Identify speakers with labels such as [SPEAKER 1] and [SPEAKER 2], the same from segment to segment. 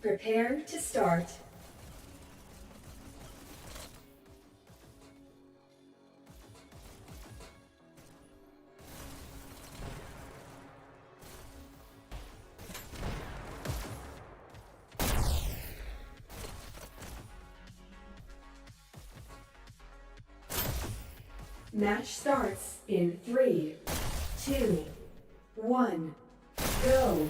[SPEAKER 1] Prepare to start. Match starts in 3, 2, 1, go!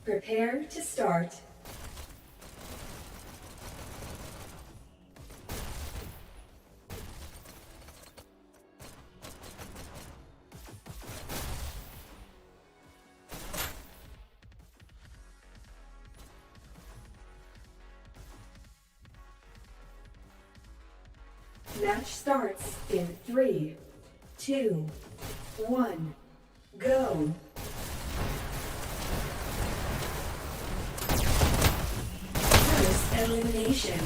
[SPEAKER 1] Prepare to start. Match starts in 3, 2, 1, go! Elimination.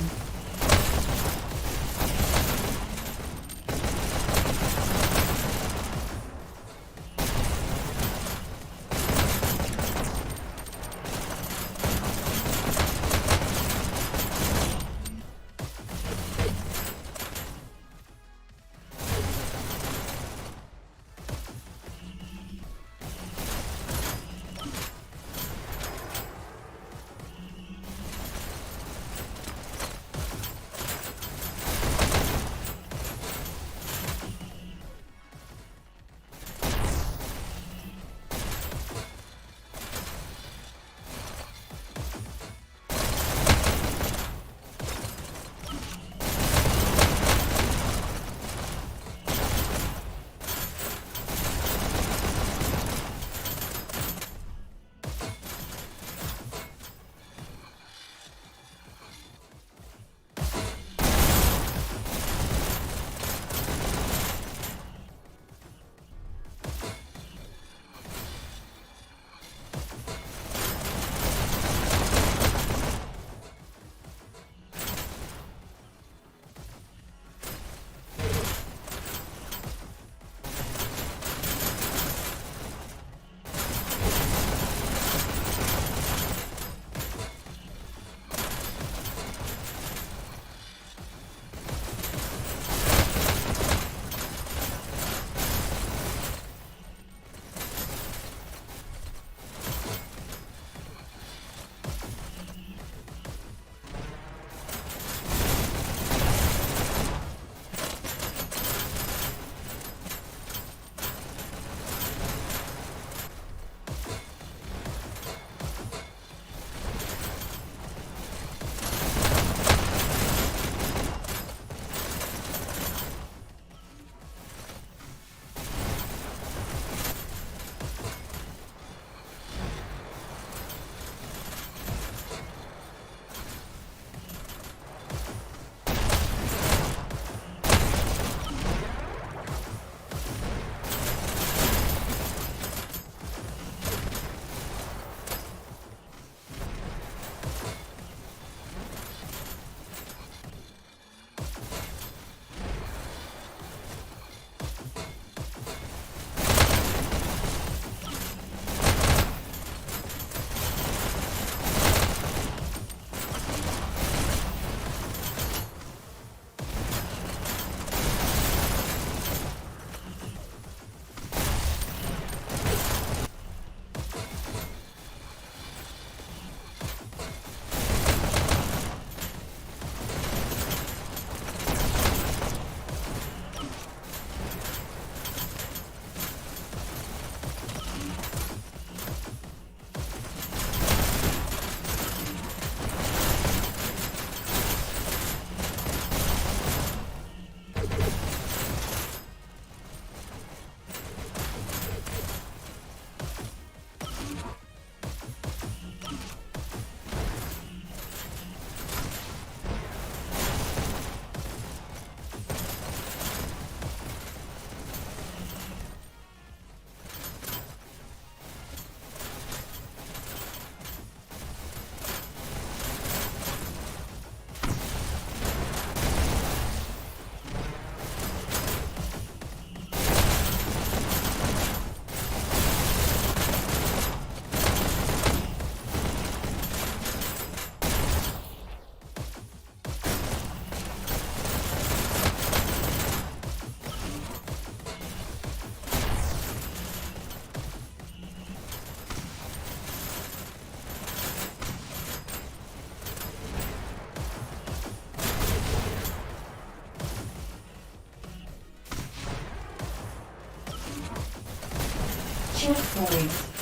[SPEAKER 1] Checkpoint.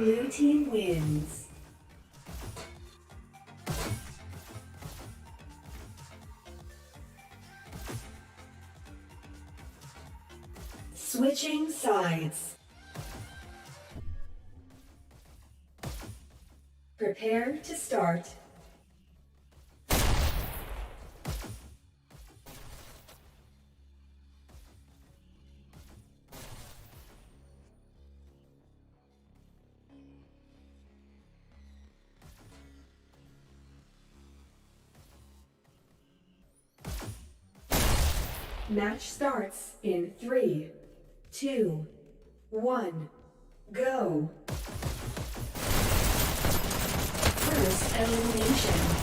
[SPEAKER 1] Blue team wins. Switching sides. Prepare to start. Match starts in 3, 2, 1, go. First elimination.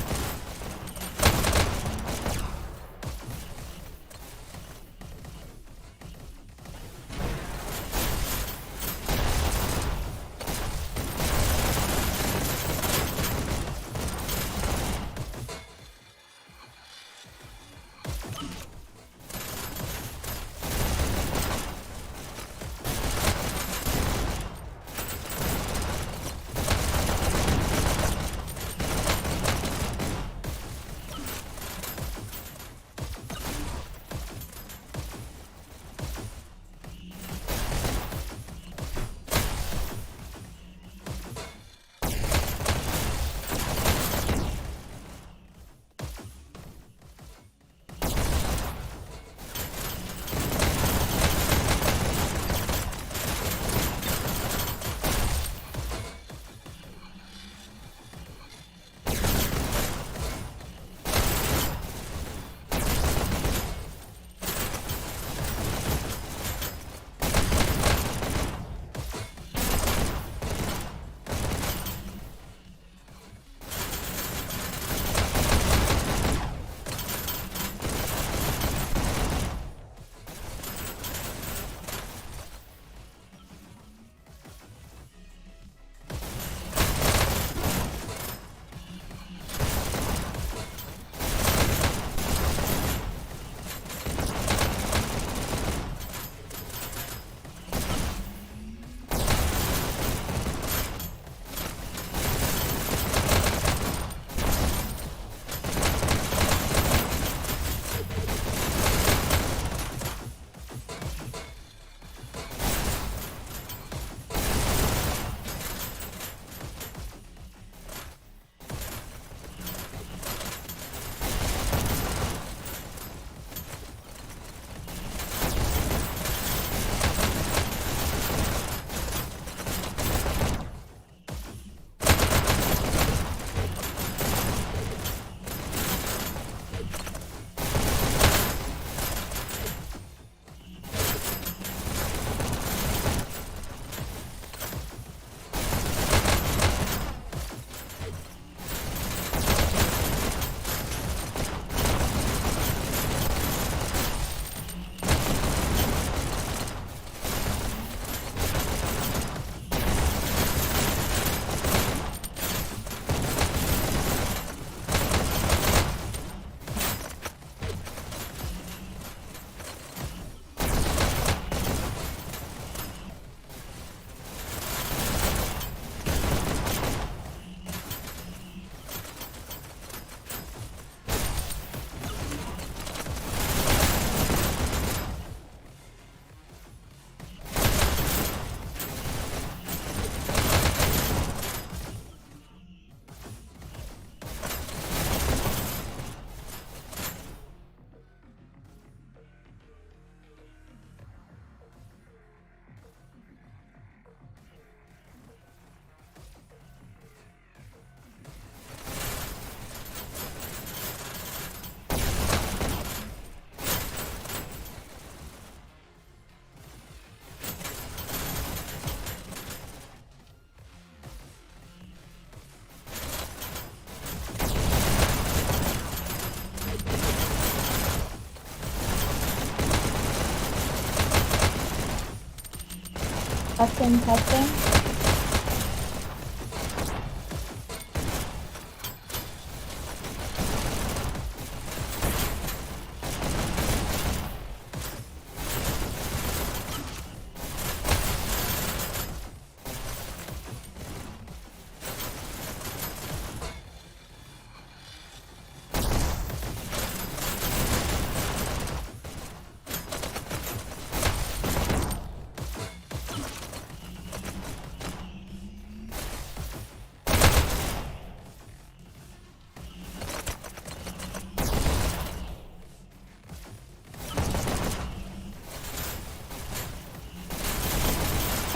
[SPEAKER 2] Testing, testing.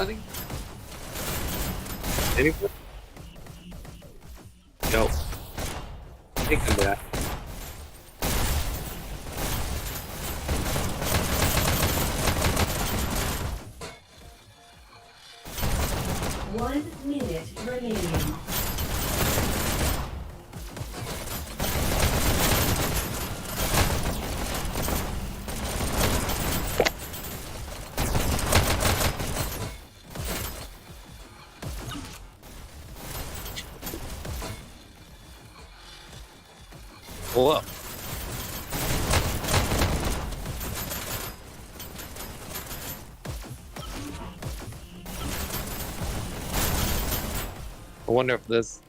[SPEAKER 2] Anybody? Anybody? No. Take that.
[SPEAKER 1] One minute remaining.
[SPEAKER 2] Pull up. I wonder if this...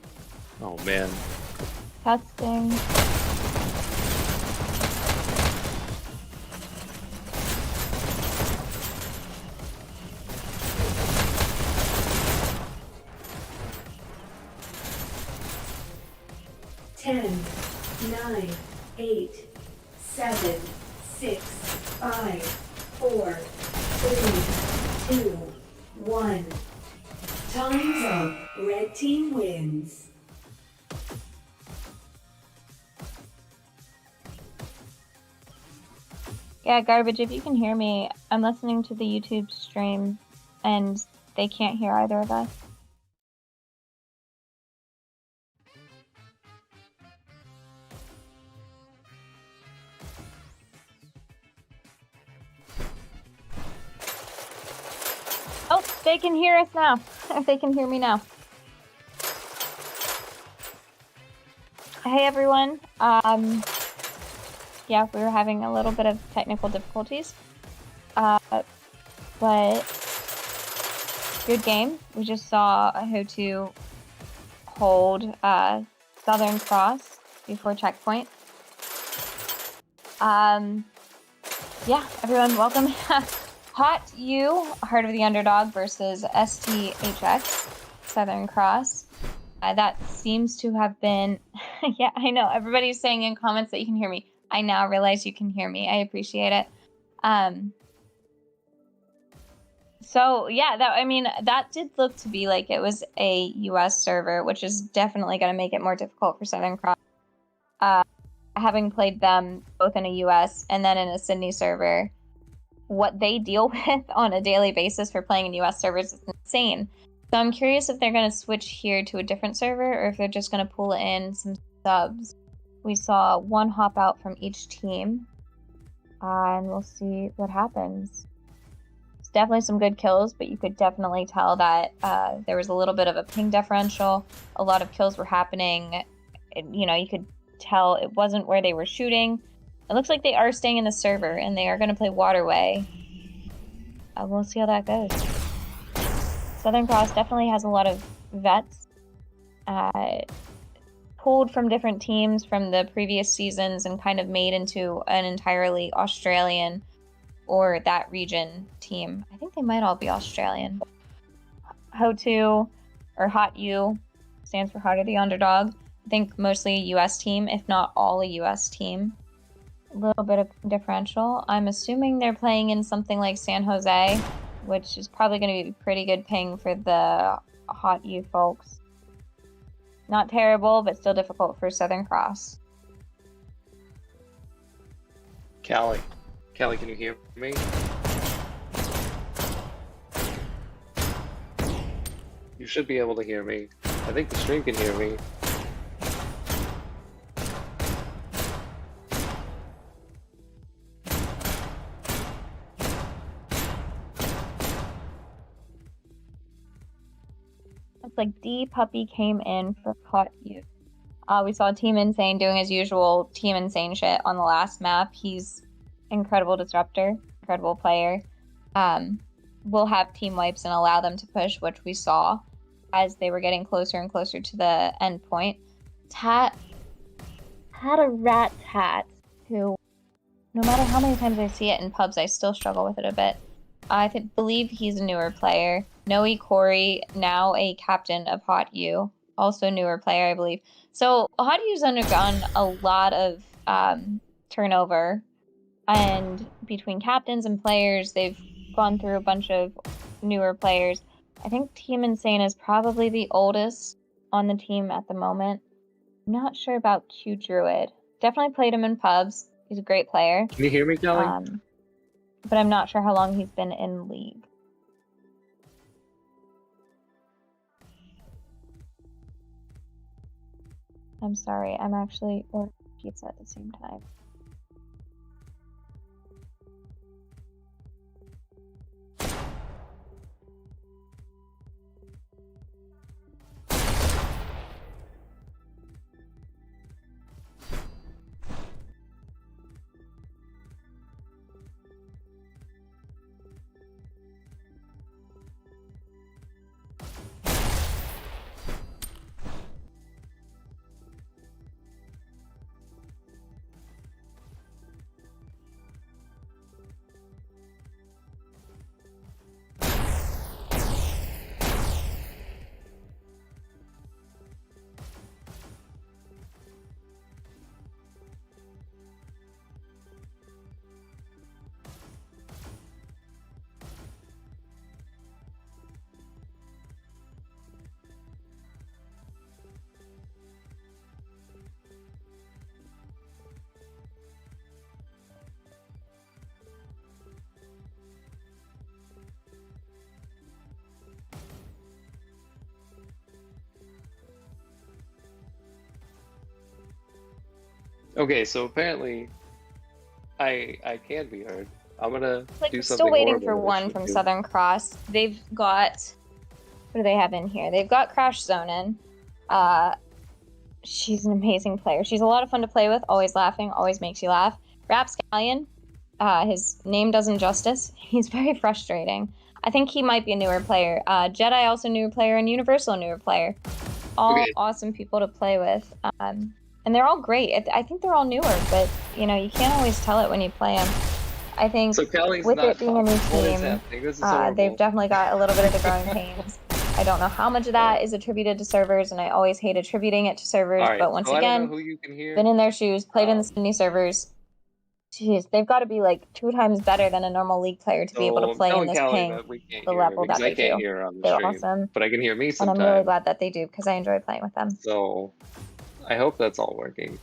[SPEAKER 2] Oh, man.
[SPEAKER 3] Testing.
[SPEAKER 1] Ten, 9, 8, 7, 6, 5, 4, 3, 2, 1. Time's up. Red team wins.
[SPEAKER 3] Yeah, Garbage, if you can hear me, I'm listening to the YouTube stream and they can't hear either of us. Oh, they can hear us now. They can hear me now. Hey everyone. Yeah, we were having a little bit of technical difficulties. But good game. We just saw HOTU hold Southern Cross before checkpoint. Yeah, everyone, welcome. HOTU, Heart of the Underdog versus STHX, Southern Cross. That seems to have been... Yeah, I know. Everybody's saying in comments that you can hear me. I now realize you can hear me. I appreciate it. So yeah, that did look to be like it was a US server, which is definitely going to make it more difficult for Southern Cross. Having played them both in a US and then in a Sydney server, what they deal with on a daily basis for playing in US servers is insane. So I'm curious if they're going to switch here to a different server or if they're just going to pull in some subs. We saw one hop out from each team, and we'll see what happens. It's definitely some good kills, but you could definitely tell that there was a little bit of a ping differential. A lot of kills were happening. You could tell it wasn't where they were shooting. It looks like they are staying in the server, and they are going to play Waterway. We'll see how that goes. Southern Cross definitely has a lot of vets. Pulled from different teams from the previous seasons and kind of made into an entirely Australian or that region team. I think they might all be Australian. HOTU, or HOTU, stands for Heart of the Underdog. I think mostly a US team, if not all a US team. A little bit of differential. I'm assuming they're playing in something like San Jose, which is probably going to be pretty good ping for the HOTU folks. Not terrible, but still difficult for Southern Cross.
[SPEAKER 2] Callie, can you hear me? You should be able to hear me. I think the stream can hear me.
[SPEAKER 3] Looks like D Puppy came in for HOTU. We saw Team Insane doing his usual Team Insane shit on the last map. He's incredible disruptor, incredible player. We'll have team wipes and allow them to push, which we saw as they were getting closer and closer to the end point. Tat had a rat tat who, no matter how many times I see it in pubs, I still struggle with it a bit. I believe he's a newer player. Noe Corey, now a captain of HOTU, also a newer player, I believe. So HOTU's undergone a lot of turnover, and between captains and players, they've gone through a bunch of newer players. I think Team Insane is probably the oldest on the team at the moment. I'm not sure about Q Druid. Definitely played him in pubs. He's a great player.
[SPEAKER 2] Can you hear me, Kelly?
[SPEAKER 3] But I'm not sure how long he's been in League. I'm sorry, I'm actually ordering pizza at the same time.
[SPEAKER 2] Okay, so apparently I can be heard. I'm gonna
[SPEAKER 3] Like,
[SPEAKER 2] do
[SPEAKER 3] we're
[SPEAKER 2] something
[SPEAKER 3] still waiting
[SPEAKER 2] horrible
[SPEAKER 3] for
[SPEAKER 2] that I
[SPEAKER 3] one
[SPEAKER 2] shouldn't
[SPEAKER 3] from
[SPEAKER 2] do.
[SPEAKER 3] Southern Cross. They've got, what do they have in here? They've got Crash Zone in. She's an amazing player. She's a lot of fun to play with, always laughing, always makes you laugh. Rapscallion, his name does him justice. He's very frustrating. I think he might be a newer player. Jedi also newer player, and Universal newer player. All
[SPEAKER 2] Okay.
[SPEAKER 3] awesome people to play with. And they're all great. I think they're all newer, but you know, you can't always tell it when you play them. I think
[SPEAKER 2] So Kelly's
[SPEAKER 3] with
[SPEAKER 2] not
[SPEAKER 3] it being a new
[SPEAKER 2] talking. What is
[SPEAKER 3] team,
[SPEAKER 2] happening? This is horrible.
[SPEAKER 3] they've definitely got a little bit of the growing pains. I don't know how much of that is attributed to servers, and I always hate attributing it to servers.
[SPEAKER 2] All right,
[SPEAKER 3] But once
[SPEAKER 2] so I don't know
[SPEAKER 3] again,
[SPEAKER 2] who you can hear.
[SPEAKER 3] been in their shoes, played in the Sydney servers. Jeez, they've got to be like 2 times better than a normal League player to be able to
[SPEAKER 2] So
[SPEAKER 3] play in
[SPEAKER 2] telling
[SPEAKER 3] this
[SPEAKER 2] Kelly
[SPEAKER 3] ping
[SPEAKER 2] that we can't
[SPEAKER 3] the
[SPEAKER 2] hear her
[SPEAKER 3] level
[SPEAKER 2] because
[SPEAKER 3] that
[SPEAKER 2] I
[SPEAKER 3] they
[SPEAKER 2] can't
[SPEAKER 3] do.
[SPEAKER 2] hear her on the
[SPEAKER 3] They're
[SPEAKER 2] stream,
[SPEAKER 3] awesome,
[SPEAKER 2] but I can hear me
[SPEAKER 3] and
[SPEAKER 2] sometimes.
[SPEAKER 3] I'm really glad that they do because I enjoy playing with them.
[SPEAKER 2] So I hope that's all working.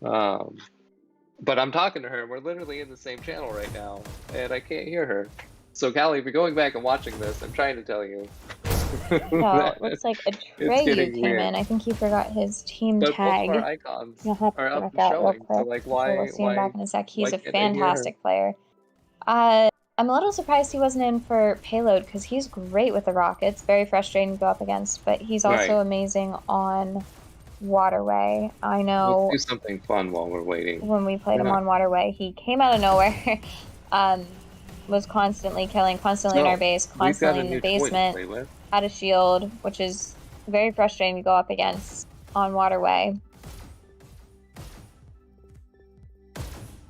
[SPEAKER 2] But I'm talking to her, and we're literally in the same channel right now, and I can't hear her. So Callie, if you're going back and watching this, I'm trying to tell you.
[SPEAKER 3] So it looks like Atreyu came in. I think he forgot his team
[SPEAKER 2] But
[SPEAKER 3] tag.
[SPEAKER 2] both of our icons
[SPEAKER 3] You'll have to
[SPEAKER 2] are up
[SPEAKER 3] check
[SPEAKER 2] and
[SPEAKER 3] out real
[SPEAKER 2] showing.
[SPEAKER 3] quick.
[SPEAKER 2] So like,
[SPEAKER 3] So we'll see him back in a sec. He's a
[SPEAKER 2] can't I hear her?
[SPEAKER 3] fantastic player. I'm a little surprised he wasn't in for payload because he's great with the rockets. Very frustrating to go up against, but he's also amazing on waterway. I know.
[SPEAKER 2] Let's do something fun while we're waiting.
[SPEAKER 3] When we played him on waterway, he came out of nowhere. Was constantly killing, constantly in our base, constantly in the basement. Had a shield, which is very frustrating to go up against on waterway.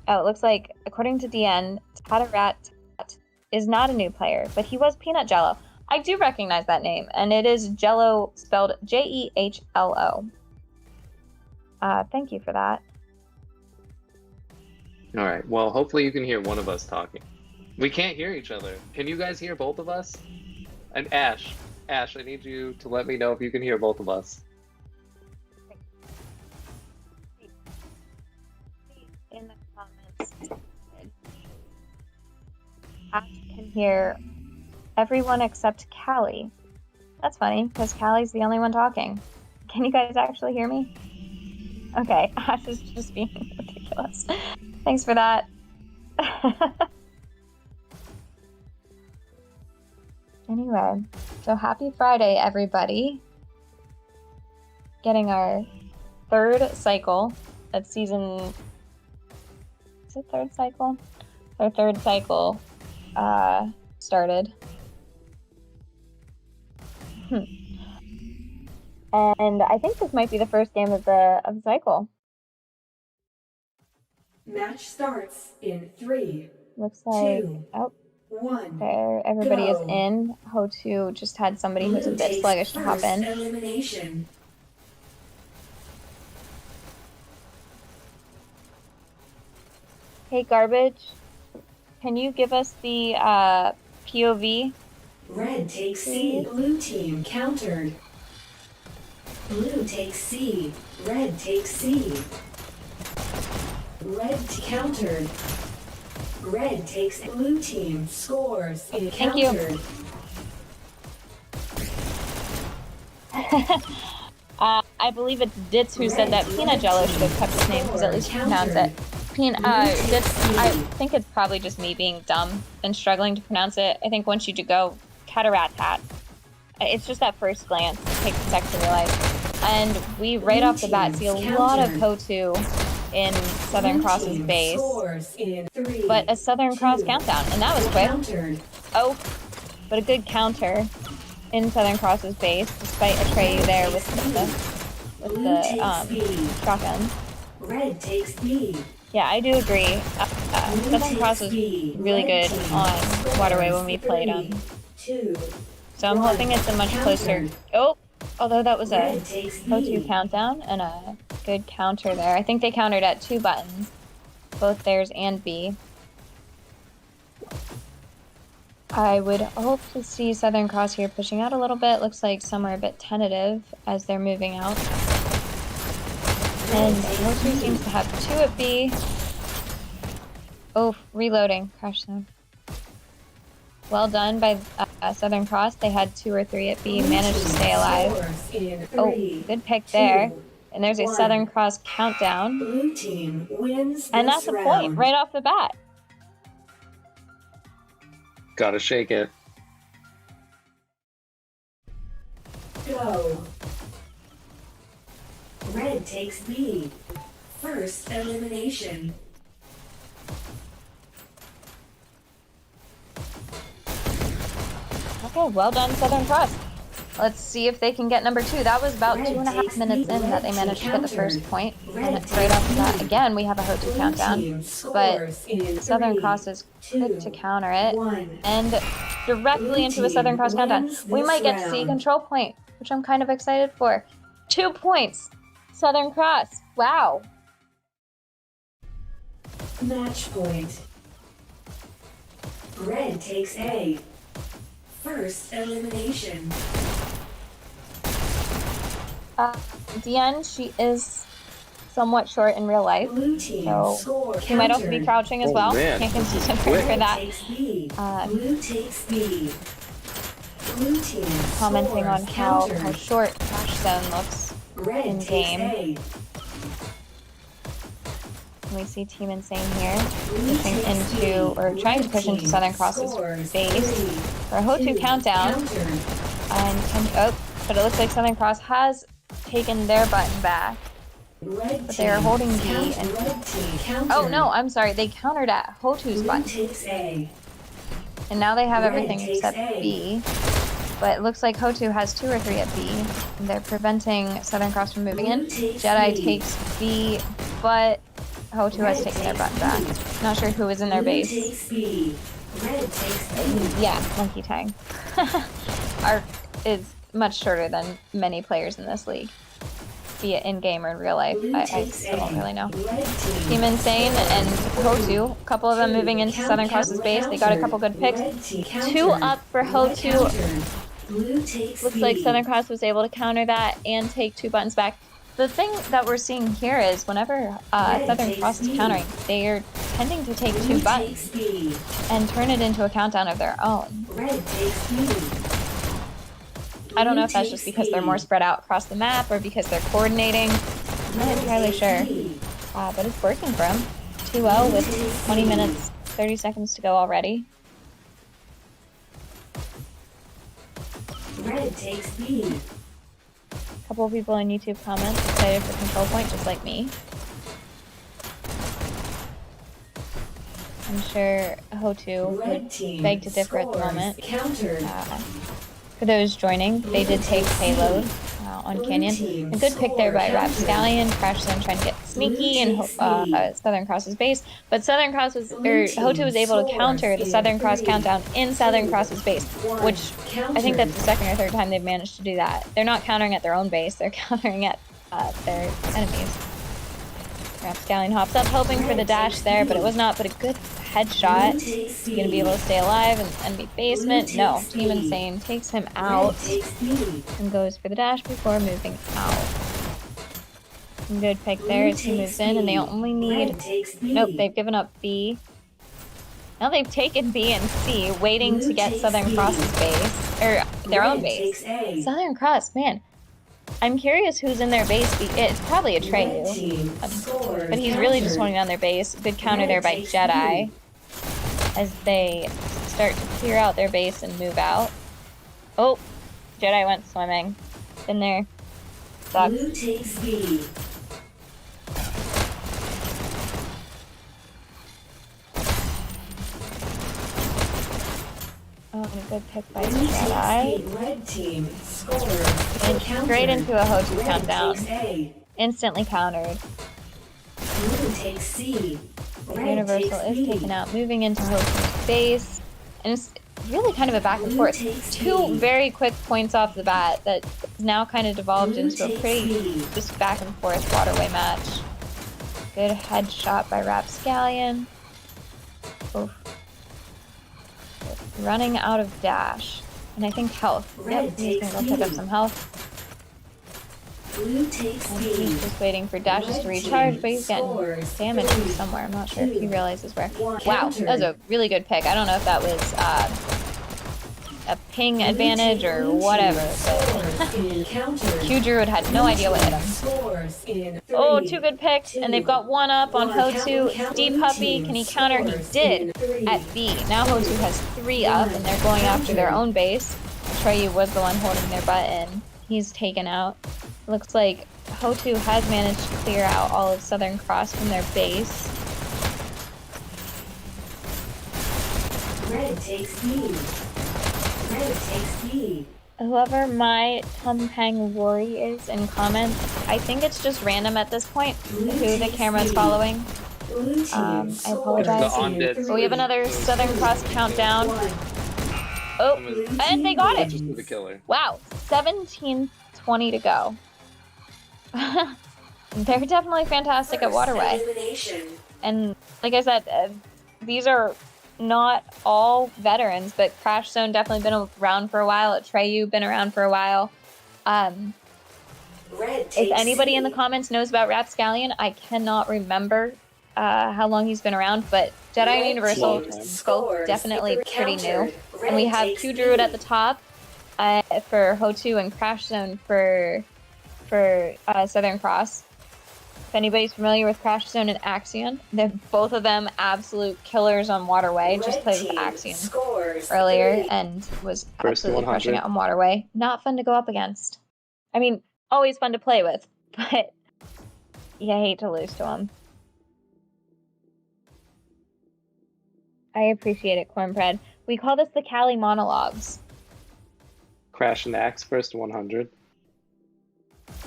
[SPEAKER 3] Oh, it looks like, according to DN, Tatarat is not a new player, but he was Peanut Jello. I do recognize that name, and it is Jello spelled Jehlo. Thank you for that.
[SPEAKER 2] All right. Well, hopefully you can hear one of us talking. We can't hear each other. Can you guys hear both of us? And Ash, I need you to let me know if you can hear both of us.
[SPEAKER 3] In the comments, Ash can hear everyone except Callie. That's funny, because Callie's the only one talking. Can you guys actually hear me? Okay, Ash is just being ridiculous. Thanks for that. Anyway, so happy Friday, everybody. Getting our 3rd cycle of season... Is it 3rd cycle? Our 3rd cycle started. And I think this might be the first game of the cycle.
[SPEAKER 1] Match starts in 3.
[SPEAKER 3] Looks like
[SPEAKER 1] 2, 1.
[SPEAKER 3] There, everybody is
[SPEAKER 1] Go.
[SPEAKER 3] in. HOTU just had somebody who's a
[SPEAKER 1] Blue
[SPEAKER 3] bit
[SPEAKER 1] takes
[SPEAKER 3] sluggish to hop
[SPEAKER 1] first
[SPEAKER 3] in.
[SPEAKER 1] elimination.
[SPEAKER 3] Hey, Garbage, can you give us the POV
[SPEAKER 1] Red takes C. Blue team countered. Blue takes C. Red takes C. Countered. Red takes blue team scores in
[SPEAKER 3] Thank you.
[SPEAKER 1] countered.
[SPEAKER 3] I believe it's Ditz who said that peanut jello should have kept his name because at least you pronounce it. Ditz, I think it's probably just me being dumb and struggling to pronounce it. I think once you go cataratat, it's just that first glance that takes a second to realize. And we right off the bat see a lot of HOTU in Southern Cross's base, but a Southern Cross countdown, and that was quick. Oh, but a good counter in Southern Cross's base, despite Atreyu there with the shotgun.
[SPEAKER 1] Red takes B.
[SPEAKER 3] Yeah, I do agree. Southern Cross was really good on Waterway when we played him. So I'm hoping it's a much closer... Oh! Although that was a HOTU countdown and a good counter there. I think they countered at 2 buttons. Both theirs and B. I would hope to see Southern Cross here pushing out a little bit. Looks like some are a bit tentative as they're moving out. And HOTU seems to have 2 at B. Oh, reloading. Crash zone. Well done by Southern Cross. They had 2 or 3 at B, managed to stay alive. Oh, good pick there. And there's a Southern Cross countdown.
[SPEAKER 1] Blue team wins
[SPEAKER 3] And that's a point
[SPEAKER 1] round.
[SPEAKER 3] right off the bat.
[SPEAKER 2] Gotta shake it.
[SPEAKER 1] Go. Red takes B. First elimination.
[SPEAKER 3] Okay, well done, Southern Cross. Let's see if they can get number 2. That was about 2.5 minutes in that they managed to get the first point. And it's right off the bat. Again, we have a HOTU countdown. But Southern Cross is quick to counter it. And directly into a Southern Cross countdown. We might get to see a control point, which I'm kind of excited for. 2 points! Southern Cross. Wow.
[SPEAKER 1] Match point. Red takes A. First elimination.
[SPEAKER 3] Diane, she is somewhat short in real life.
[SPEAKER 1] Blue team
[SPEAKER 3] So
[SPEAKER 1] score
[SPEAKER 3] she might also be
[SPEAKER 1] countered.
[SPEAKER 3] crouching as
[SPEAKER 2] Oh,
[SPEAKER 3] well.
[SPEAKER 2] man.
[SPEAKER 3] Can't consider
[SPEAKER 2] Quick.
[SPEAKER 3] for that.
[SPEAKER 1] Takes B. Blue takes B. Blue team
[SPEAKER 3] Commenting on
[SPEAKER 1] scores
[SPEAKER 3] how
[SPEAKER 1] countered.
[SPEAKER 3] short Crash Zone looks.
[SPEAKER 1] Red
[SPEAKER 3] in
[SPEAKER 1] takes
[SPEAKER 3] game.
[SPEAKER 1] A.
[SPEAKER 3] We see Team Insane here
[SPEAKER 1] Blue
[SPEAKER 3] pushing
[SPEAKER 1] takes
[SPEAKER 3] into,
[SPEAKER 1] B.
[SPEAKER 3] or trying to
[SPEAKER 1] Red
[SPEAKER 3] push into
[SPEAKER 1] team
[SPEAKER 3] Southern Cross's
[SPEAKER 1] scores
[SPEAKER 3] base
[SPEAKER 1] 3,
[SPEAKER 3] for a HOTU
[SPEAKER 1] 2,
[SPEAKER 3] countdown.
[SPEAKER 1] countered.
[SPEAKER 3] But it looks like Southern Cross has taken their button back.
[SPEAKER 1] Red
[SPEAKER 3] But they are
[SPEAKER 1] team
[SPEAKER 3] holding B
[SPEAKER 1] counter-
[SPEAKER 3] and-
[SPEAKER 1] Red team countered.
[SPEAKER 3] Oh no, I'm sorry, they countered at HOTU's
[SPEAKER 1] Blue
[SPEAKER 3] button.
[SPEAKER 1] takes A.
[SPEAKER 3] And now they have
[SPEAKER 1] Red
[SPEAKER 3] everything
[SPEAKER 1] takes
[SPEAKER 3] except
[SPEAKER 1] A.
[SPEAKER 3] B. But it looks like HOTU has 2 or 3 at B. And they're preventing Southern Cross from moving in.
[SPEAKER 1] Blue takes
[SPEAKER 3] Jedi
[SPEAKER 1] B.
[SPEAKER 3] takes B, but HOTU has taken their button back. Not sure who is in their
[SPEAKER 1] Blue
[SPEAKER 3] base.
[SPEAKER 1] takes B. Red takes B.
[SPEAKER 3] Yeah, monkey tag. Arc is much shorter than many players in this league. Be it in-game or in real life.
[SPEAKER 1] Blue
[SPEAKER 3] I
[SPEAKER 1] takes
[SPEAKER 3] still don't
[SPEAKER 1] A.
[SPEAKER 3] really know.
[SPEAKER 1] Red
[SPEAKER 3] Team Insane and HOTU, a couple of them moving into Southern Cross's base. They got a couple good picks.
[SPEAKER 1] Red team
[SPEAKER 3] 2
[SPEAKER 1] countered.
[SPEAKER 3] up for
[SPEAKER 1] Red
[SPEAKER 3] HOTU.
[SPEAKER 1] countered. Blue takes
[SPEAKER 3] Looks
[SPEAKER 1] B.
[SPEAKER 3] like Southern Cross was able to counter that and take 2 buttons back. The thing that we're seeing here is whenever Southern Cross is countering, they are tending to take 2
[SPEAKER 1] Blue
[SPEAKER 3] buttons
[SPEAKER 1] takes B.
[SPEAKER 3] and turn it into a countdown of their own.
[SPEAKER 1] Red takes B.
[SPEAKER 3] I don't know
[SPEAKER 1] Blue
[SPEAKER 3] if that's
[SPEAKER 1] takes
[SPEAKER 3] just because they're
[SPEAKER 1] B.
[SPEAKER 3] more spread out across the map or because they're coordinating. I'm not
[SPEAKER 1] Red
[SPEAKER 3] entirely
[SPEAKER 1] takes
[SPEAKER 3] sure,
[SPEAKER 1] B.
[SPEAKER 3] but it's working for them. 2-0 with 20 minutes, 30 seconds to go already.
[SPEAKER 1] Red takes B.
[SPEAKER 3] A couple of people in YouTube comments excited for control point, just like me. I'm sure HOTU
[SPEAKER 1] Red
[SPEAKER 3] would
[SPEAKER 1] team
[SPEAKER 3] beg to differ at the
[SPEAKER 1] scores
[SPEAKER 3] moment.
[SPEAKER 1] countered.
[SPEAKER 3] For those joining, they did take payload on
[SPEAKER 1] Blue
[SPEAKER 3] Canyon.
[SPEAKER 1] team
[SPEAKER 3] A good pick there by
[SPEAKER 1] score
[SPEAKER 3] Rapscallion. Crash Zone trying to get sneaky and Southern Cross's base. But Southern Cross was, or HOTU was able to counter the Southern Cross countdown in Southern Cross's base, which I think that's the second or third time they've managed to do that. They're not countering at their own base, they're countering at their enemies. Rapscallion hops up, hoping for the dash there, but it was not. But a good headshot.
[SPEAKER 1] Blue takes
[SPEAKER 3] He's gonna be able to stay alive in enemy basement. No, Team Insane takes him out
[SPEAKER 1] Red takes B.
[SPEAKER 3] and goes for the dash before moving out. Some good pick there as he moves in, and they only need.
[SPEAKER 1] Red takes B.
[SPEAKER 3] Nope, they've given up B. Now they've taken B and C, waiting to get Southern Cross's base, or their own base.
[SPEAKER 1] Takes A.
[SPEAKER 3] Southern Cross, man. I'm curious who's in their base. It's probably a
[SPEAKER 1] Red
[SPEAKER 3] Treyu,
[SPEAKER 1] team scores
[SPEAKER 3] but he's really just
[SPEAKER 1] countered.
[SPEAKER 3] holding down their base. Good counter there by
[SPEAKER 1] takes
[SPEAKER 3] Jedi as they start to clear out their base and move out. Oh, Jedi went swimming. Been there. Sucks.
[SPEAKER 1] Blue takes B.
[SPEAKER 3] Oh, and a good pick by
[SPEAKER 1] Blue takes
[SPEAKER 3] Jedi.
[SPEAKER 1] B. Red team scores
[SPEAKER 3] And straight into a HOTU
[SPEAKER 1] Red
[SPEAKER 3] countdown.
[SPEAKER 1] takes A.
[SPEAKER 3] Instantly countered.
[SPEAKER 1] Blue takes C. Red
[SPEAKER 3] Universal
[SPEAKER 1] takes
[SPEAKER 3] is
[SPEAKER 1] B.
[SPEAKER 3] taken out, moving into HOTU's base. And it's really kind of a back and
[SPEAKER 1] Blue
[SPEAKER 3] forth.
[SPEAKER 1] takes
[SPEAKER 3] Two
[SPEAKER 1] B.
[SPEAKER 3] very quick points off the bat that is now kind of devolved
[SPEAKER 1] Blue
[SPEAKER 3] into a
[SPEAKER 1] takes
[SPEAKER 3] pretty
[SPEAKER 1] B.
[SPEAKER 3] just back and forth waterway match. Good headshot by Rapscallion. Oof. Running out of dash. And I think health.
[SPEAKER 1] Red
[SPEAKER 3] Yep, he's
[SPEAKER 1] takes
[SPEAKER 3] gonna go pick up
[SPEAKER 1] B.
[SPEAKER 3] some health.
[SPEAKER 1] Blue takes
[SPEAKER 3] And
[SPEAKER 1] B.
[SPEAKER 3] he's just waiting for dashes to
[SPEAKER 1] Red
[SPEAKER 3] recharge,
[SPEAKER 1] team
[SPEAKER 3] but he's getting
[SPEAKER 1] scores
[SPEAKER 3] damaged
[SPEAKER 1] three,
[SPEAKER 3] somewhere. I'm not sure if he
[SPEAKER 1] two,
[SPEAKER 3] realizes where.
[SPEAKER 1] one.
[SPEAKER 3] Wow, that was a really good pick. I don't know if that was a ping advantage or whatever, but Q Druid had no idea what hit him. Oh, two good picks, and they've got one up on HOTU. Steep Puppy, can he counter? He did at B. Now HOTU has 3 up, and they're going after their own base. Treyu was the one holding their butt in. He's taken out. Looks like HOTU has managed to clear out all of Southern Cross from their base.
[SPEAKER 1] Red takes B. Red takes B.
[SPEAKER 3] Whoever my Tumpang Rory is in comments, I think it's just random at this point who the camera's following.
[SPEAKER 1] Blue team
[SPEAKER 3] I
[SPEAKER 1] scores
[SPEAKER 3] apologize.
[SPEAKER 2] The on-dead
[SPEAKER 3] So we have another Southern Cross countdown. Oh, and they got it!
[SPEAKER 2] Just for the killer.
[SPEAKER 3] Wow, 17:20 to go. They're definitely fantastic at Waterway.
[SPEAKER 1] Elimination.
[SPEAKER 3] And like I said, these are not all veterans, but Crash Zone definitely been around for a while. Treyu been around for a while.
[SPEAKER 1] Red takes
[SPEAKER 3] If anybody in the
[SPEAKER 1] C.
[SPEAKER 3] comments knows about Rapscallion, I cannot remember how long he's been around, but Jedi and
[SPEAKER 1] Red
[SPEAKER 3] Universal
[SPEAKER 1] team
[SPEAKER 3] both
[SPEAKER 1] scores
[SPEAKER 3] definitely pretty new.
[SPEAKER 1] countered.
[SPEAKER 3] And we
[SPEAKER 1] Red
[SPEAKER 3] have
[SPEAKER 1] takes
[SPEAKER 3] Q Druid
[SPEAKER 1] B.
[SPEAKER 3] at the top for HOTU and Crash Zone for Southern Cross. If anybody's familiar with Crash Zone and Axion, they're both of them absolute killers on Waterway. Just
[SPEAKER 1] Red
[SPEAKER 3] played with
[SPEAKER 1] team
[SPEAKER 3] Axion
[SPEAKER 1] scores
[SPEAKER 3] earlier
[SPEAKER 1] 3.
[SPEAKER 3] and was
[SPEAKER 2] First to
[SPEAKER 3] absolutely crushing
[SPEAKER 2] 100.
[SPEAKER 3] it on Waterway. Not fun to go up against. I mean, always fun to play with, but you hate to lose to him. I appreciate it, Cornbread. We call this the Cali monologues.
[SPEAKER 2] Crash and Axe, first to 100.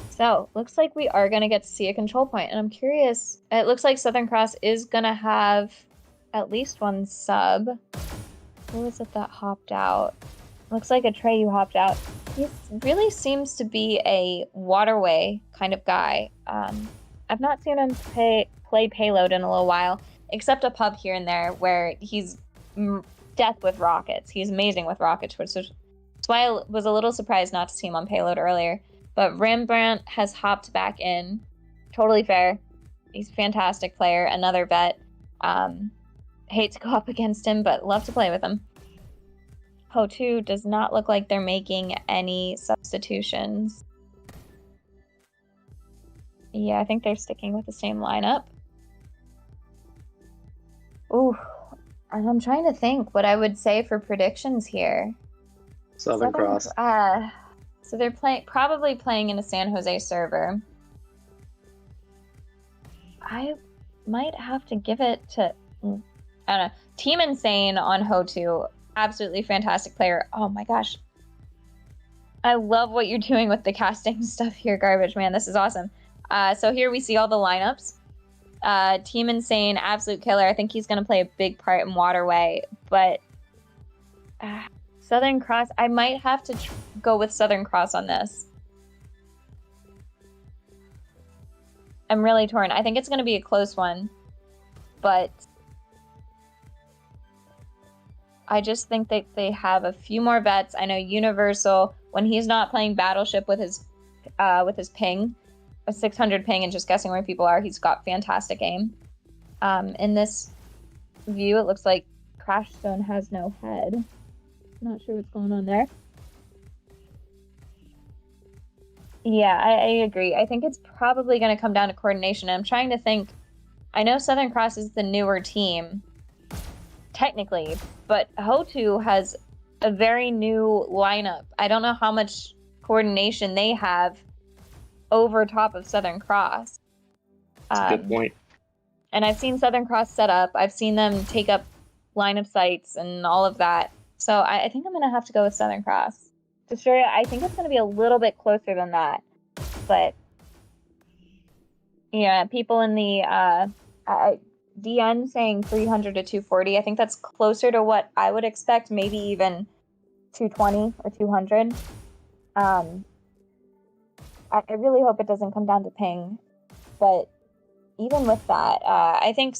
[SPEAKER 3] So, looks like we are going to get to see a control point, and I'm curious. It looks like Southern Cross is going to have at least one sub. Who was it that hopped out? Looks like a Treyu hopped out. He really seems to be a Waterway kind of guy. I've not seen him play payload in a little while, except a pub here and there where he's death with rockets. He's amazing with rockets, which is why I was a little surprised not to see him on payload earlier. But Rembrandt has hopped back in. Totally fair. He's a fantastic player. Another vet. Hate to go up against him, but love to play with him. HOTU does not look like they're making any substitutions. Yeah, I think they're sticking with the same lineup. Ooh, and I'm trying to think what I would say for predictions here.
[SPEAKER 2] Southern Cross.
[SPEAKER 3] So they're probably playing in a San Jose server. I might have to give it to, I don't know, Team Insane on HOTU. Absolutely fantastic player. Oh my gosh. I love what you're doing with the casting stuff here, Garbage Man. This is awesome. So here we see all the lineups. Team Insane, absolute killer. I think he's going to play a big part in Waterway, but Southern Cross, I might have to go with Southern Cross on this. I'm really torn. I think it's going to be a close one, but I just think that they have a few more vets. I know Universal, when he's not playing Battleship with his ping, a 600 ping and just guessing where people are, he's got fantastic aim. In this view, it looks like Crashstone has no head. Not sure what's going on there. Yeah, I agree. I think it's probably going to come down to coordination. I'm trying to think. I know Southern Cross is the newer team, technically, but HOTU has a very new lineup. I don't know how much coordination they have over top of Southern Cross.
[SPEAKER 2] That's a good point.
[SPEAKER 3] And I've seen Southern Cross set up. I've seen them take up line of sights and all of that. So I think I'm going to have to go with Southern Cross. Destroyer, I think it's going to be a little bit closer than that. But, yeah, people in the DN saying 300 to 240. I think that's closer to what I would expect, maybe even 220 or 200. I really hope it doesn't come down to ping. But even with that, I think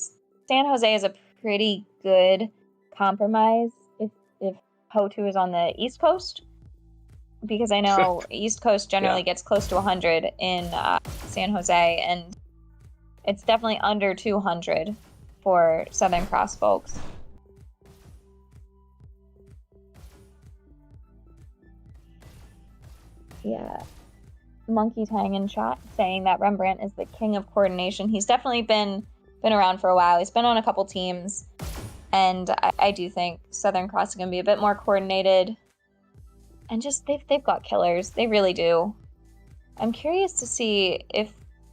[SPEAKER 3] San Jose is a pretty good compromise if HOTU is on the East Coast. Because I know East Coast generally gets close to 100 in San Jose, and it's definitely under 200 for Southern Cross folks. Yeah. Monkey Tang in chat saying that Rembrandt is the king of coordination. He's definitely been around for a while. He's been on a couple teams, and I do think Southern Cross is going to be a bit more coordinated. And just, they've got killers. They really do. I'm curious to see if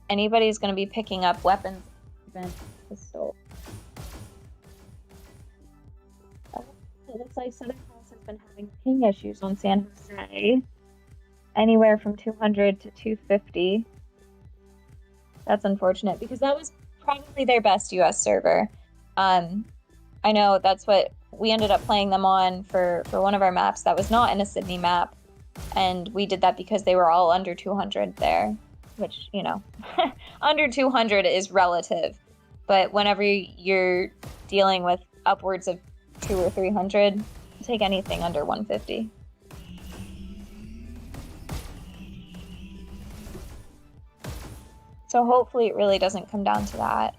[SPEAKER 3] anybody's going to be picking up weapons. Pistol. It looks like Southern Cross has been having ping issues on San Jose. Anywhere from 200 to 250. That's unfortunate, because that was probably their best US server. I know that's what we ended up playing them on for one of our maps that was not in a Sydney map, and we did that because they were all under 200 there, which, you know, under 200 is relative, but whenever you're dealing with upwards of 200 or 300, take anything under 150. So hopefully it really doesn't come down to that.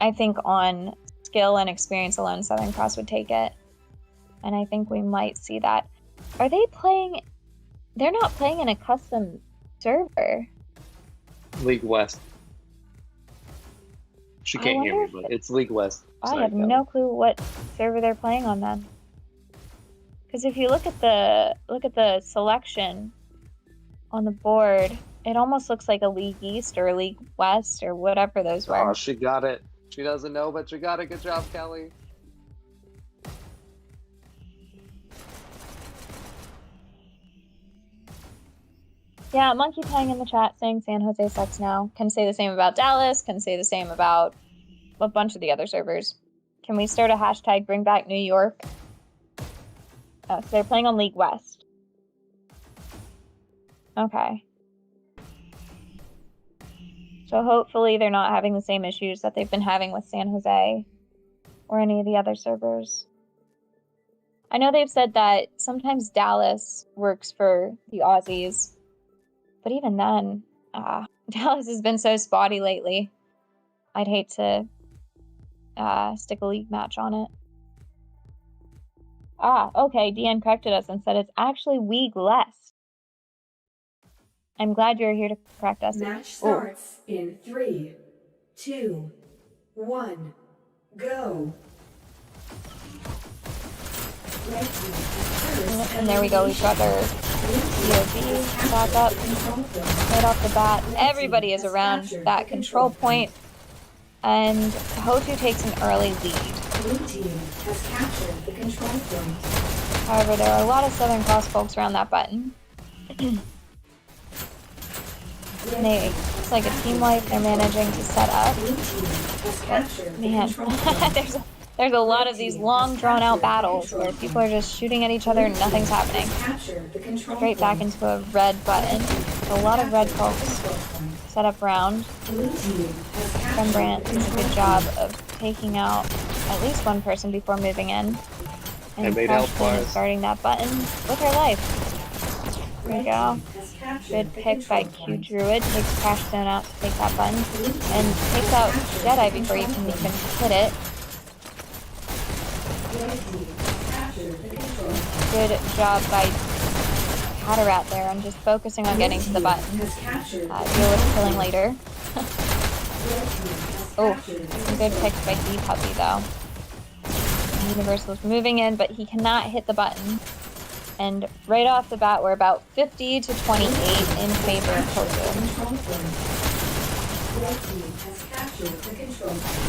[SPEAKER 3] I think on skill and experience alone, Southern Cross would take it. And I think we might see that. Are they playing... They're not playing in a custom server.
[SPEAKER 2] League West. She can't hear me, but it's League West.
[SPEAKER 3] I have no clue what server they're playing on then. Because if you look at the selection on the board, it almost looks like a League East or a League West or whatever those were.
[SPEAKER 2] Oh, she got it. She doesn't know, but you got it. Good job, Kelly.
[SPEAKER 3] Yeah, Monkey Tang in the chat saying San Jose sucks now. Can say the same about Dallas. Can say the same about a bunch of the other servers. Can we start a hashtag bring back New York? Oh, so they're playing on League West. Okay. So hopefully they're not having the same issues that they've been having with San Jose or any of the other servers. I know they've said that sometimes Dallas works for the Aussies, but even then, Dallas has been so spotty lately. I'd hate to stick a league match on it. Okay, DN corrected us and said it's actually League Less. I'm glad you're here to correct us.
[SPEAKER 1] Match starts in 3, 2, 1, go.
[SPEAKER 3] And there we go, we've got our POV back up right off the bat. Everybody is around that control point, and HOTU takes an early lead.
[SPEAKER 1] Blue team has captured the control point.
[SPEAKER 3] However, there are a lot of Southern Cross folks around that button. And it's like a team wipe they're managing to set up. But, man, there's a lot of these long drawn out battles where people are just shooting at each other and nothing's happening. Straight back into a red button. a lot of red folks set up around.
[SPEAKER 1] Blue team has captured
[SPEAKER 3] Rembrandt
[SPEAKER 1] the
[SPEAKER 3] does a
[SPEAKER 1] control
[SPEAKER 3] good job of taking out at least one person before moving in.
[SPEAKER 2] I
[SPEAKER 3] And
[SPEAKER 2] made health
[SPEAKER 3] Crashton is
[SPEAKER 2] bars.
[SPEAKER 3] guarding that button with her life. There we go.
[SPEAKER 1] has captured
[SPEAKER 3] Good
[SPEAKER 1] the
[SPEAKER 3] pick by
[SPEAKER 1] control
[SPEAKER 3] Q
[SPEAKER 1] point.
[SPEAKER 3] Druid. Takes Crashstone out to take that button. And takes out Jedi before you can even hit it.
[SPEAKER 1] Red team has captured the control point.
[SPEAKER 3] Good job by Cataract there on just focusing on getting to the button.
[SPEAKER 1] Has captured
[SPEAKER 3] Deal with killing later.
[SPEAKER 1] red team has
[SPEAKER 3] Oh,
[SPEAKER 1] captured
[SPEAKER 3] some good picks by D Puppy though. Universal's moving in, but he cannot hit the button. And right off the bat, we're about 50 to 28 in favor of HOTU.
[SPEAKER 1] control point. Red team has captured the control point.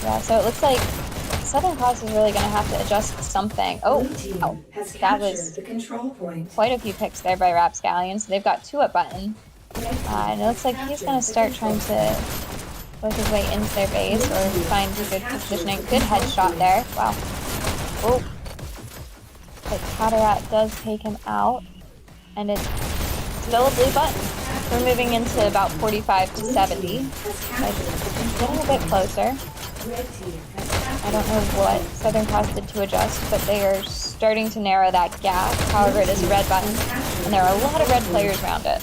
[SPEAKER 3] Yeah, so it looks like Southern Cross is really going to have to adjust something. Oh,
[SPEAKER 1] Blue team
[SPEAKER 3] ow.
[SPEAKER 1] has
[SPEAKER 3] That
[SPEAKER 1] captured
[SPEAKER 3] was
[SPEAKER 1] the control point.
[SPEAKER 3] quite a few picks there by Rapscallion, so they've got 2 at button.
[SPEAKER 1] Red team
[SPEAKER 3] And it looks like he's going to start trying to work his way into their base or find good positioning. Good headshot there. Wow. Oh. But Cataract does take him out. And it's still a blue button. We're moving into about 45 to 70. But getting a bit closer.
[SPEAKER 1] Red team has captured
[SPEAKER 3] I don't know what Southern Cross did to adjust, but they are starting to narrow that gap. However, it is a red button, and there are a lot of red players around it.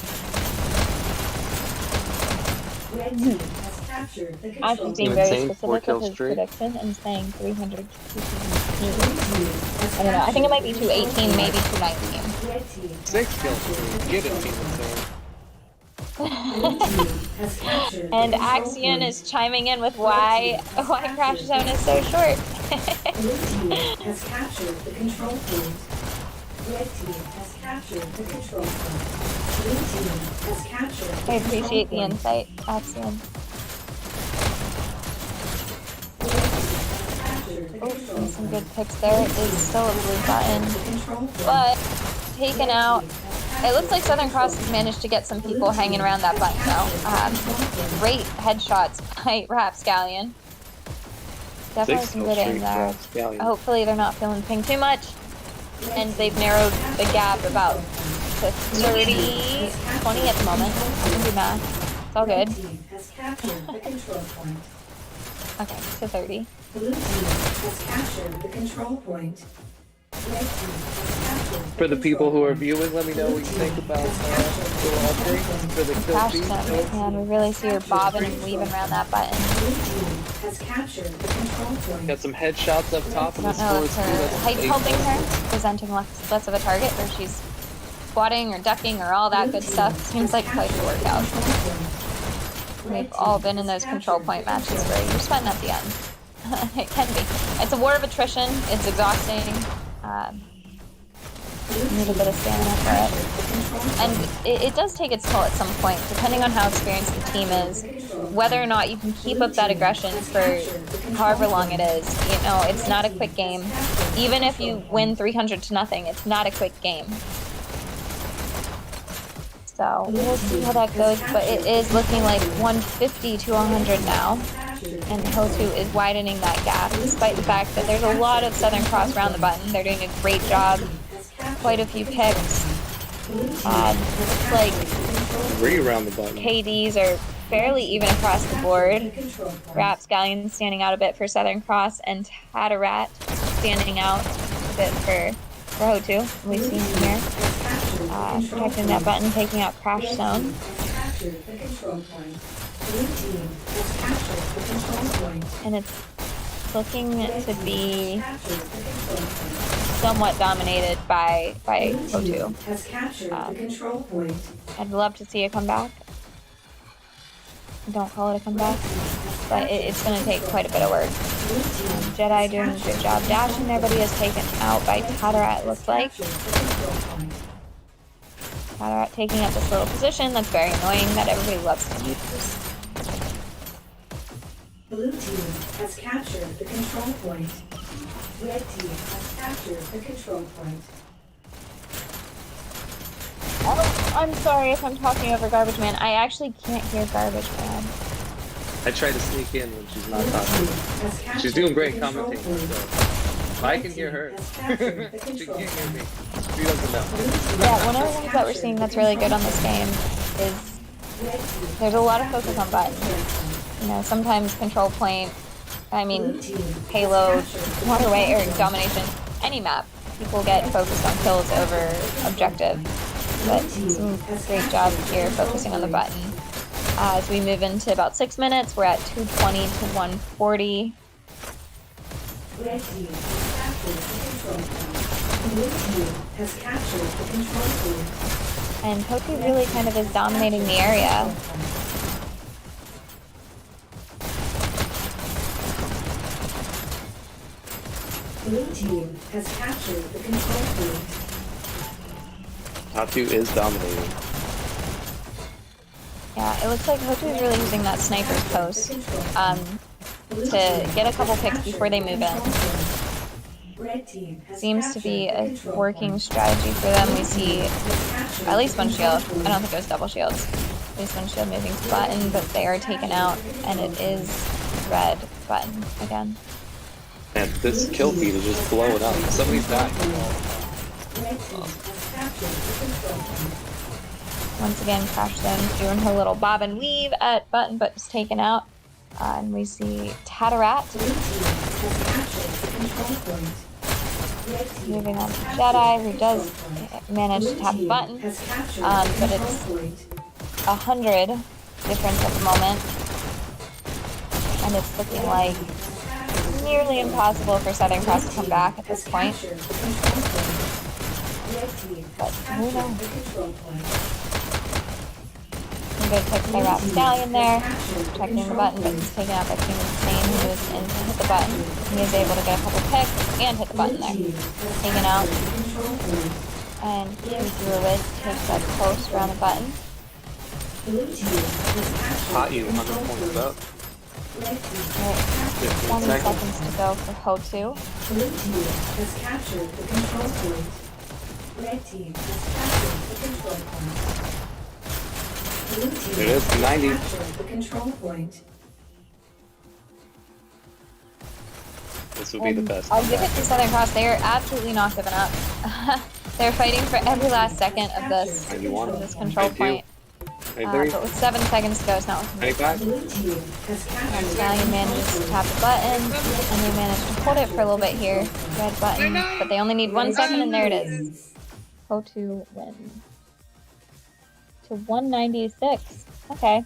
[SPEAKER 1] red team has captured the control
[SPEAKER 3] Ash is
[SPEAKER 1] point.
[SPEAKER 3] being very
[SPEAKER 2] Insane, 4
[SPEAKER 3] specific
[SPEAKER 2] kill
[SPEAKER 3] with his
[SPEAKER 2] streak.
[SPEAKER 3] prediction and saying 300
[SPEAKER 1] Blue team has
[SPEAKER 3] I don't know. I think it might be
[SPEAKER 1] captured the
[SPEAKER 3] 218, maybe 219.
[SPEAKER 1] Red team
[SPEAKER 2] 6 kills. Get it, Team Insane.
[SPEAKER 1] Blue team has captured the
[SPEAKER 3] And
[SPEAKER 1] control
[SPEAKER 3] Axion
[SPEAKER 1] point.
[SPEAKER 3] is chiming in with why Crash Zone is so short.
[SPEAKER 1] Blue team has captured the control point. Red team has captured the control point. Blue team has captured the
[SPEAKER 3] I appreciate the
[SPEAKER 1] control point.
[SPEAKER 3] insight, Axion.
[SPEAKER 1] Red team has captured the
[SPEAKER 3] Oh,
[SPEAKER 1] control
[SPEAKER 3] and some
[SPEAKER 1] point.
[SPEAKER 3] good picks there. It is still a blue button,
[SPEAKER 1] The control point.
[SPEAKER 3] but taken out. It looks like Southern Cross has managed to get some people hanging around that button though. Great headshots by Rapscallion. Definitely
[SPEAKER 2] 6
[SPEAKER 3] some
[SPEAKER 2] kill
[SPEAKER 3] good aim
[SPEAKER 2] streak.
[SPEAKER 3] there.
[SPEAKER 2] Rapscallion.
[SPEAKER 3] Hopefully they're not feeling ping too much. And they've narrowed the gap about to 30, 20 at the moment. I can do math. It's all
[SPEAKER 1] Red
[SPEAKER 3] good.
[SPEAKER 1] team has captured the control point.
[SPEAKER 3] Okay, so 30.
[SPEAKER 1] Blue team has captured the control point. Red team has captured
[SPEAKER 2] For the people
[SPEAKER 1] control
[SPEAKER 2] who are
[SPEAKER 1] point.
[SPEAKER 2] viewing, let me know what you think about little update for the kill
[SPEAKER 3] Crash
[SPEAKER 2] feed.
[SPEAKER 3] Zone, man, we really see her bobbing and weaving around that button.
[SPEAKER 1] Blue team has captured the control point.
[SPEAKER 2] Got some headshots up top,
[SPEAKER 3] I
[SPEAKER 2] and the
[SPEAKER 3] don't know
[SPEAKER 2] score
[SPEAKER 3] if
[SPEAKER 2] is
[SPEAKER 3] her
[SPEAKER 2] 2. That's
[SPEAKER 3] height's helping her, presenting less of a target, or she's squatting or ducking or all that good stuff. Seems like quite a workout. We've all been in those control point matches where you're sweating at the end. It can be. It's a war of attrition. It's exhausting. You need a bit of stamina for it. And it does take its toll at some point, depending on how experienced the team is. Whether or not you can keep up that aggression for however long it is. You know, it's not a quick game. Even if you win 300 to nothing, it's not a quick game. So we'll see how that goes, but it is looking like 150 to 100 now. And HOTU is widening that gap, despite the fact that there's a lot of Southern Cross around the button. They're doing a great job. Quite a few picks. Looks like
[SPEAKER 2] 3 around the button.
[SPEAKER 3] KDs are fairly even across the board. Rapscallion standing out a bit for Southern Cross, and Tatarat standing out a bit for HOTU. We've seen him here. Protecting that button, taking out Crash Zone. And it's looking to be somewhat dominated by HOTU. I'd love to see a comeback. Don't call it a comeback, but it's going to take quite a bit of work. Jedi doing a good job dashing. Everybody is taken out by Tatarat, it looks like. Tatarat taking up this little position. That's very annoying that everybody loves to use.
[SPEAKER 1] Blue team has captured the control point. Red team has captured the control point.
[SPEAKER 3] Oh, I'm sorry if I'm talking over Garbage Man. I actually can't hear Garbage Man.
[SPEAKER 2] I try to sneak in when she's not
[SPEAKER 1] Blue
[SPEAKER 2] talking.
[SPEAKER 1] team has captured
[SPEAKER 2] She's doing
[SPEAKER 1] the
[SPEAKER 2] great
[SPEAKER 1] control
[SPEAKER 2] commentating.
[SPEAKER 1] point.
[SPEAKER 2] So. I can hear her.
[SPEAKER 1] Has captured the
[SPEAKER 2] She
[SPEAKER 1] control
[SPEAKER 2] can't hear me.
[SPEAKER 1] point.
[SPEAKER 2] She doesn't know.
[SPEAKER 1] Blue team
[SPEAKER 3] Yeah, one of the
[SPEAKER 1] has
[SPEAKER 3] things that we're
[SPEAKER 1] captured
[SPEAKER 3] seeing
[SPEAKER 1] the
[SPEAKER 3] that's really good
[SPEAKER 1] control
[SPEAKER 3] on this
[SPEAKER 1] point.
[SPEAKER 3] game is
[SPEAKER 1] Red team
[SPEAKER 3] there's a lot of
[SPEAKER 1] has
[SPEAKER 3] focus on
[SPEAKER 1] captured the
[SPEAKER 3] buttons.
[SPEAKER 1] control point.
[SPEAKER 3] You know, sometimes control point, I mean,
[SPEAKER 1] Blue team has
[SPEAKER 3] payload,
[SPEAKER 1] captured the
[SPEAKER 3] waterway,
[SPEAKER 1] control
[SPEAKER 3] or
[SPEAKER 1] point.
[SPEAKER 3] domination, any map, people get focused on kills over objective. But some great job here focusing on the button. As we move into about 6 minutes, we're at 220 to 140.
[SPEAKER 1] Red team has captured the control point. Blue team has captured the control point.
[SPEAKER 3] And HOTU really kind of is dominating the area.
[SPEAKER 1] Blue team has captured the control point.
[SPEAKER 2] HOTU is dominating.
[SPEAKER 3] Yeah, it looks like HOTU is really using that sniper's post to get a couple picks before they move in.
[SPEAKER 1] Red team has
[SPEAKER 3] Seems to be
[SPEAKER 1] captured the
[SPEAKER 3] a
[SPEAKER 1] control
[SPEAKER 3] working
[SPEAKER 1] point.
[SPEAKER 3] strategy for them. We see
[SPEAKER 1] Has captured
[SPEAKER 3] at least
[SPEAKER 1] the
[SPEAKER 3] one shield.
[SPEAKER 1] control
[SPEAKER 3] I don't
[SPEAKER 1] point.
[SPEAKER 3] think it was double shields. At least one shield moving to button, but they are taken out, and it is red button again.
[SPEAKER 2] And this kill feed is just blowing up. Somebody's dying.
[SPEAKER 1] Red team has captured the control point.
[SPEAKER 3] Once again, Crash Zone doing her little bob and weave at button, but is taken out. And we see Tatarat
[SPEAKER 1] Blue team has captured the control point. Red team
[SPEAKER 3] moving on
[SPEAKER 1] has
[SPEAKER 3] to
[SPEAKER 1] captured
[SPEAKER 3] Jedi,
[SPEAKER 1] the
[SPEAKER 3] who does
[SPEAKER 1] control point.
[SPEAKER 3] manage to
[SPEAKER 1] Blue
[SPEAKER 3] tap
[SPEAKER 1] team
[SPEAKER 3] button.
[SPEAKER 1] has captured
[SPEAKER 3] But
[SPEAKER 1] the control
[SPEAKER 3] it's
[SPEAKER 1] point.
[SPEAKER 3] 100 difference at the moment. And it's looking like nearly impossible for Southern Cross to come back at this point. But who knows? Some good picks by Rapscallion there. Checking the button, but he's taken out by King Insane, who moves in to hit the button. He is able to get a couple picks and hit the button there. Taken out. And Druid takes that post around the button.
[SPEAKER 2] HOTU 100 points up.
[SPEAKER 3] Alright,
[SPEAKER 2] 15
[SPEAKER 3] 20
[SPEAKER 2] seconds.
[SPEAKER 3] seconds to go for HOTU.
[SPEAKER 1] Blue team has captured the control point. Red team has captured the control point. Blue team
[SPEAKER 2] It is,
[SPEAKER 1] has
[SPEAKER 2] 90.
[SPEAKER 1] captured the control point.
[SPEAKER 2] This would be the
[SPEAKER 3] And
[SPEAKER 2] best.
[SPEAKER 3] I'll give it to Southern Cross. They are absolutely not giving up. They're fighting for every last second of this
[SPEAKER 2] 91.
[SPEAKER 3] control
[SPEAKER 2] 92.
[SPEAKER 3] point.
[SPEAKER 2] 93.
[SPEAKER 3] But with 7 seconds to go, it's not looking good.
[SPEAKER 2] 95.
[SPEAKER 1] Blue team has captured the
[SPEAKER 3] Stallion manages to tap the button, and they manage to hold it for a little bit here. Red button, but they only need 1 second, and there it is. HOTU win. To 196. Okay.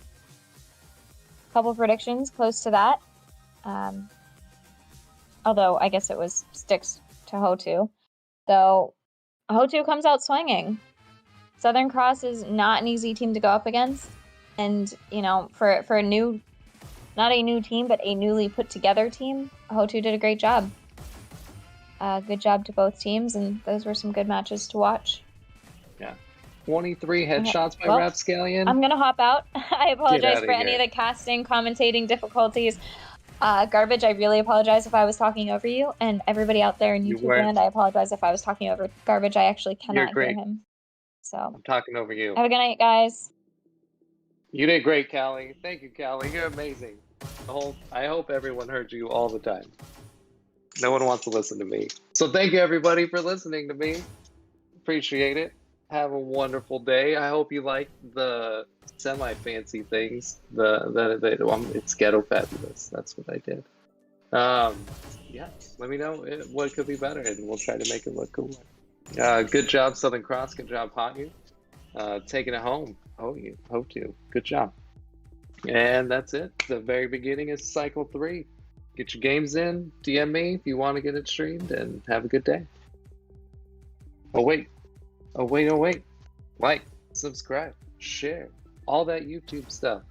[SPEAKER 3] Couple predictions close to that. Although, I guess it was sticks to HOTU. So, HOTU comes out swinging. Southern Cross is not an easy team to go up against. And, you know, for a new, not a new team, but a newly put together team, HOTU did a great job. Good job to both teams, and those were some good matches to watch.
[SPEAKER 2] Yeah. 23 headshots by
[SPEAKER 3] Well,
[SPEAKER 2] Rapscallion.
[SPEAKER 3] I'm gonna hop out. I apologize
[SPEAKER 2] outta
[SPEAKER 3] for any
[SPEAKER 2] here.
[SPEAKER 3] of the casting, commentating difficulties. Garbage, I really apologize if I was talking over you. And everybody out there in
[SPEAKER 2] You
[SPEAKER 3] YouTube
[SPEAKER 2] weren't.
[SPEAKER 3] land, I apologize if I was talking over Garbage. I actually cannot hear
[SPEAKER 2] great.
[SPEAKER 3] him. So,
[SPEAKER 2] I'm talking over you.
[SPEAKER 3] have a good night, guys.
[SPEAKER 2] You did great, Callie. Thank you, Callie. You're amazing. I hope everyone heard you all the time. No one wants to listen to me. So thank you, everybody, for listening to me. Appreciate it. Have a wonderful day. I hope you like the semi-fancy things. It's ghetto fabulous. That's what I did. Yeah, let me know what could be better, and we'll try to make it look cooler. Good job, Southern Cross. Good job, HOTU. Taking it home. HOTU. Good job. And that's it. The very beginning is cycle 3. Get your games in. DM me if you want to get it streamed, and have a good day. Oh wait. Like, subscribe, share, all that YouTube stuff.